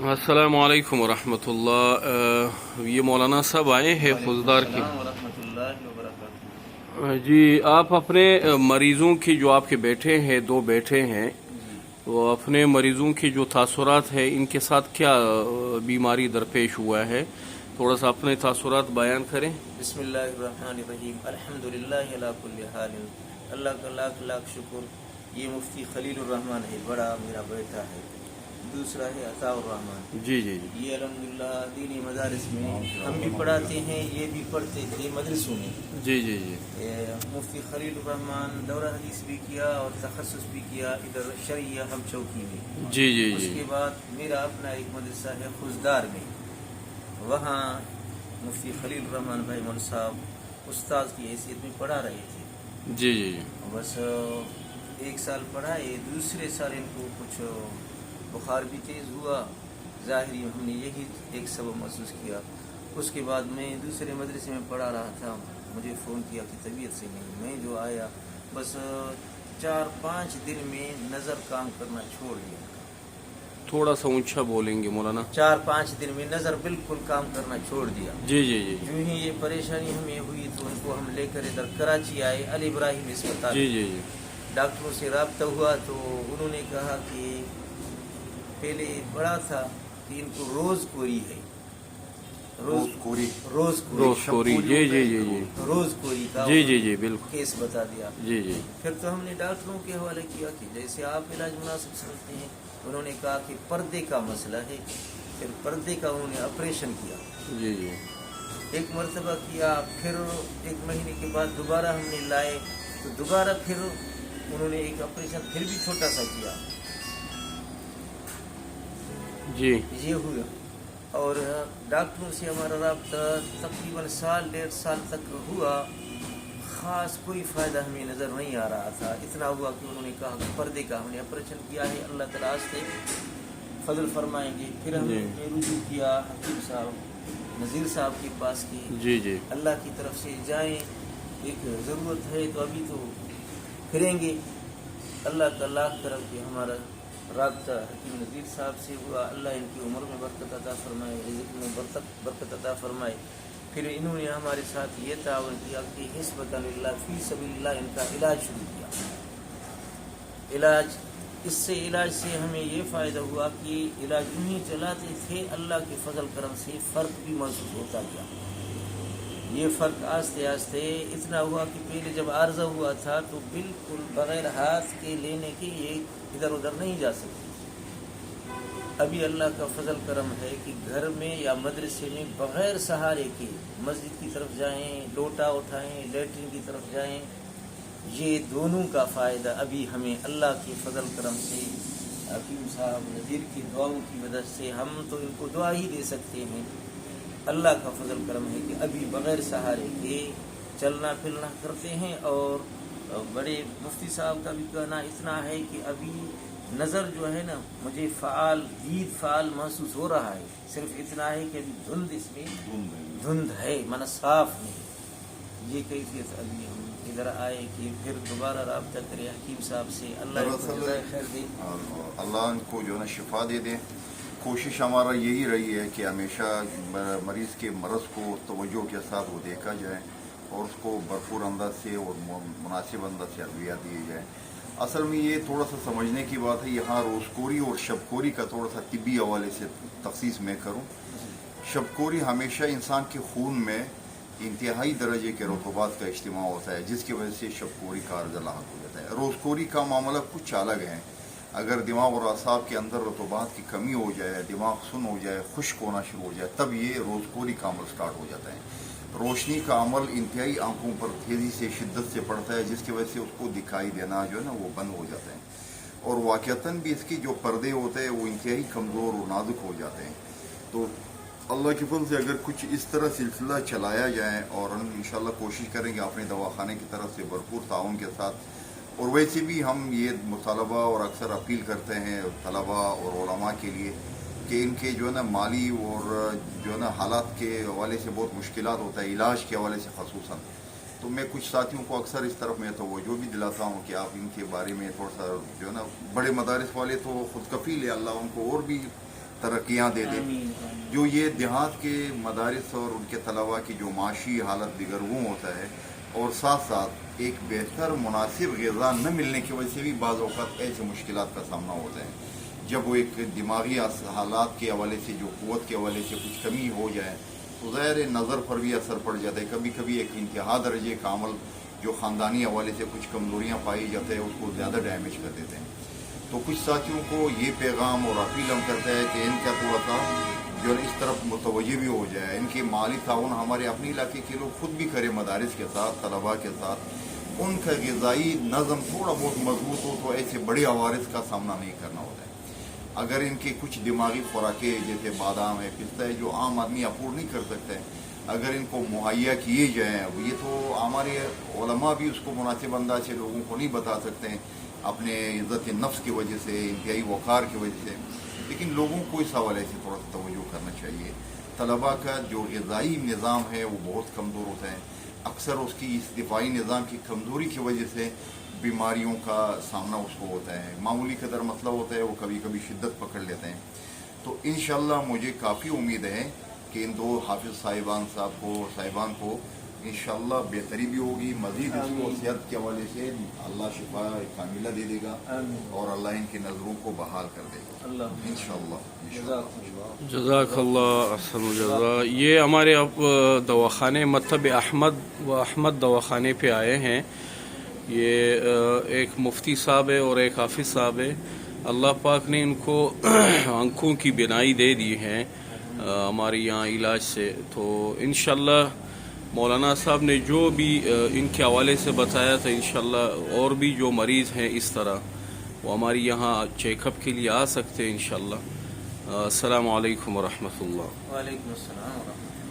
अस्सलामु अलैकुम वरहमतुल्लाह। ये मौलाना साहब आए हैं खुजदार की। जी, आप अपने मरीज़ों की, जो आपके बेटे हैं, दो बेटे हैं, तो अपने मरीज़ों की जो तासुरात है, इनके साथ क्या बीमारी दरपेश हुआ है, थोड़ा सा अपने तासुरात बयान करें। बिस्मिल्लाहिर्रहमानिर्रहीम, अल्हम्दुलिल्लाहि अला कुल्ली हालिन। अल्लाह का लाख लाख शुक्र। ये मुफ्ती खलीलुर रहमान है, बड़ा मेरा बेटा है। दूसरा है अताउर रहमान। जी जी जी ये अल्हम्दुलिल्लाह दीनी मदारिस में हम भी पढ़ाते हैं, ये भी पढ़ते थे मदरसों में। जी जी जी मुफ्ती खलीलुर रहमान दौरा हदीस भी किया और तखस्सुस भी किया इधर शरिया हम चौकी में। जी जी जी उसके बाद मेरा अपना एक मदरसा है खुजदार में, वहाँ मुफ्ती खलील रहमान भाई मन साहब उस्ताद की हैसियत में पढ़ा रहे थे। जी जी जी बस एक साल पढ़ाए, दूसरे साल इनको कुछ बुखार भी तेज़ हुआ। ज़ाहिरी हमने यही एक सबब महसूस किया। उसके बाद मैं दूसरे मदरसे में पढ़ा रहा था, मुझे फ़ोन किया कि तबीयत से नहीं। मैं जो आया बस 4-5 दिन में नज़र काम करना छोड़ दिया। थोड़ा सा ऊंचा बोलेंगे मौलाना। 4-5 दिन में नज़र बिल्कुल काम करना छोड़ दिया। जी जी जी यूं ही ये परेशानी हमें हुई तो उनको हम लेकर इधर कराची आए, अली इब्राहिम अस्पताल। जी जी जी डॉक्टरों से रब्ता हुआ तो उन्होंने कहा कि पहले पढ़ा था कि इनको रोज़ कोरी है। रोज़ कोरी जी जी जी जी रोज़ कोरी का जी जी जी बिल्कुल केस बता दिया। जी जी फिर तो हमने डॉक्टरों के हवाले किया कि जैसे आप इलाज मुनासिब समझते हैं। उन्होंने कहा कि पर्दे का मसला है। फिर पर्दे का उन्होंने ऑपरेशन किया। जी जी एक मरतबा किया, फिर 1 महीने के बाद दोबारा हमने लाए तो दोबारा फिर उन्होंने एक ऑपरेशन फिर भी छोटा सा किया। जी ये हुआ और डॉक्टरों से हमारा रब्ता तकरीबन 1.5 साल तक हुआ। ख़ास कोई फ़ायदा हमें नज़र नहीं आ रहा था। इतना हुआ कि उन्होंने कहा कि पर्दे का हमने ऑपरेशन किया है, अल्लाह ताला से फजल फरमाएंगे। फिर हमने रुजू किया हकीम साहब नज़ीर साहब के पास की। जी जी अल्लाह की तरफ से जाएं, एक ज़रूरत है तो अभी तो करेंगे। अल्लाह का लाख तरफ के हमारा राब्ता हकीम नज़ीर साहब से हुआ। अल्लाह इनकी उम्र में बरकत अता फरमाए, रिज़्क़ में बरकत अता फरमाए। फिर इन्होंने हमारे साथ ये तावन किया कि हिस्बतन लिल्लाह फ़ी सबीलिल्लाह इनका इलाज शुरू किया। इलाज से हमें ये फ़ायदा हुआ कि इलाज उन्हीं चलाते थे, अल्लाह के फजल करम से फ़र्क भी महसूस होता गया। ये फ़र्क आस्ते आस्ते इतना हुआ कि पहले जब आर्ज़ा हुआ था तो बिल्कुल बग़ैर हाथ के लेने के ये इधर उधर नहीं जा सकती। अभी अल्लाह का फजल करम है कि घर में या मदरसे में बग़ैर सहारे के मस्जिद की तरफ जाएं, लोटा उठाएं, लैट्रिन की तरफ जाएं, ये दोनों का फ़ायदा अभी हमें अल्लाह के फजल करम से हकीम साहब नज़ीर की दुआओं की मदद से हम तो इनको दुआ ही दे सकते हैं। अल्लाह का फजल करम है कि अभी बग़ैर सहारे के चलना फिरना करते हैं। और बड़े मुफ्ती साहब का भी कहना इतना है कि अभी नज़र जो है ना, मुझे दीद फ़ाल महसूस हो रहा है। सिर्फ इतना है कि अभी धुंध है, माना साफ नहीं। ये कैफियत अभी हम इधर आए कि फिर दोबारा रब्ता करें हकीम साहब से। अल्लाह खैर दे, अल्लाह इनको जो है ना शिफा दे दे। कोशिश हमारा यही रही है कि हमेशा मरीज़ के मरज़ को तवज्जो के साथ वो देखा जाए और उसको भरपूर अंदाज से और मुनासिब अंदाज से अद्विया दी जाए। असल में ये थोड़ा सा समझने की बात है, यहाँ रोज़कोरी और शबकोरी का थोड़ा सा तिब्बी हवाले से तखसीस मैं करूँ। शबकोरी हमेशा इंसान के खून में इंतहाई दर्जे के रतूबात का इज्तिमा होता है, जिसकी वजह से शबकोरी का अर्ज़ लाहक हो जाता है। रोज़कोरी का मामला कुछ अलग है। अगर दिमाग और असाब के अंदर रतूबात की कमी हो जाए, दिमाग सुन हो जाए, खुश्क होना शुरू हो जाए, तब ये रोज़कोरी का अमल स्टार्ट हो जाता है। रोशनी का अमल इंतहाई आंखों पर तेज़ी से शिद्दत से पड़ता है, जिसकी वजह से उसको दिखाई देना जो है ना वो बंद हो जाता है। और वाक़तन भी इसके जो पर्दे होते हैं वो इंतहाई कमज़ोर और नाजुक हो जाते हैं। तो अल्लाह के फज़ल से अगर कुछ इस तरह सिलसिला चलाया जाए और हम इंशाअल्लाह कोशिश करेंगे अपने दवाखाने की तरफ से भरपूर ताउन के साथ। और वैसे भी हम ये मुतालबा और अक्सर अपील करते हैं तलबा और उलमा के लिए कि इनके जो है ना माली और जो है ना हालात के हवाले से बहुत मुश्किलात होता है, इलाज के हवाले से ख़ुसूसन। तो मैं कुछ साथियों को अक्सर इस तरफ में तवज्जो भी दिलाता हूँ कि आप इनके बारे में थोड़ा सा जो है ना, बड़े मदारिस वाले तो ख़ुद कफ़ील है, अल्लाह उनको और भी तरक्कियाँ दे दे। आमीन, आमीन। जो ये देहात के मदारिस और उनके तलबा की जो माशी हालत दिगरगूं होता है, और साथ साथ एक बेहतर मुनासिब ग़िज़ा न मिलने की वजह से भी बाज़ औक़ात ऐसे मुश्किलात का सामना होता है। जब वो एक दिमागी हालात के हवाले से, जो क़ुव्वत के हवाले से कुछ कमी हो जाए तो ज़ाहिर नज़र पर भी असर पड़ जाता है। कभी कभी एक इंतहा दर्जे का अमल जो ख़ानदानी हवाले से कुछ कमज़ोरियाँ पाई जाते हैं उसको ज़्यादा डैमेज कर देते हैं। तो कुछ साथियों को ये पैगाम और अपील हम करते हैं कि इनका थोड़ा सा जो इस तरफ मुतवज्जे भी हो जाए। इनके माली ताउन हमारे अपने इलाके के लोग खुद भी करें, मदारिस के साथ, तलबा के साथ, उनका ग़िज़ाई नज़म थोड़ा बहुत मजबूत हो तो ऐसे बड़े अवारिस का सामना नहीं करना होता है। अगर इनके कुछ दिमागी खुराकें जैसे बादाम है, पिस्ता है, जो आम आदमी अफोर्ड नहीं कर सकता है, अगर इनको मुहैया किए जाएँ, ये तो हमारे उलमा भी उसको मुनासिब अंदाज से लोगों को नहीं बता सकते हैं अपने इज़्ज़त नफ्स की वजह से, इंतहाई वक़ार की वजह से, लेकिन लोगों को इस हवाले से थोड़ा सा तवज्जो करना चाहिए। तलबा का जो ग़िज़ाई निज़ाम है वो बहुत कमज़ोर होता है। अक्सर उसकी इस दिफाई निज़ाम की कमज़ोरी की वजह से बीमारियों का सामना उसको होता है। मामूली कदर मसला होता है, वो कभी कभी शिद्दत पकड़ लेते हैं। तो इंशाअल्लाह मुझे काफ़ी उम्मीद है कि इन दो हाफिज़ साहिबान को इंशाअल्लाह बेहतरी भी होगी, मज़ीद इसको सेहत के हवाले से अल्लाह शिफा कामिला दे देगा और अल्लाह इनकी नज़रों को बहाल कर देगा इंशाअल्लाह। जज़ाकल्लाह अहसनुल जज़ा। ये हमारे अब दवाखाने मतलब अहमद दवाखाने पे आए हैं। ये एक मुफ्ती साहब है और एक हाफिज़ साहब है। अल्लाह पाक ने इनको आँखों की बीनाई दे दी है हमारे यहाँ इलाज से। तो इंशाअल्लाह मौलाना साहब ने जो भी इनके हवाले से बताया था, इंशाअल्लाह और भी जो मरीज़ हैं इस तरह वो हमारे यहाँ चेकअप के लिए आ सकते हैं इंशाअल्लाह। अस्सलामु अलैकुम व रहमतुल्लाह। वालेकुम अस्सलाम व रहमतुल्लाह।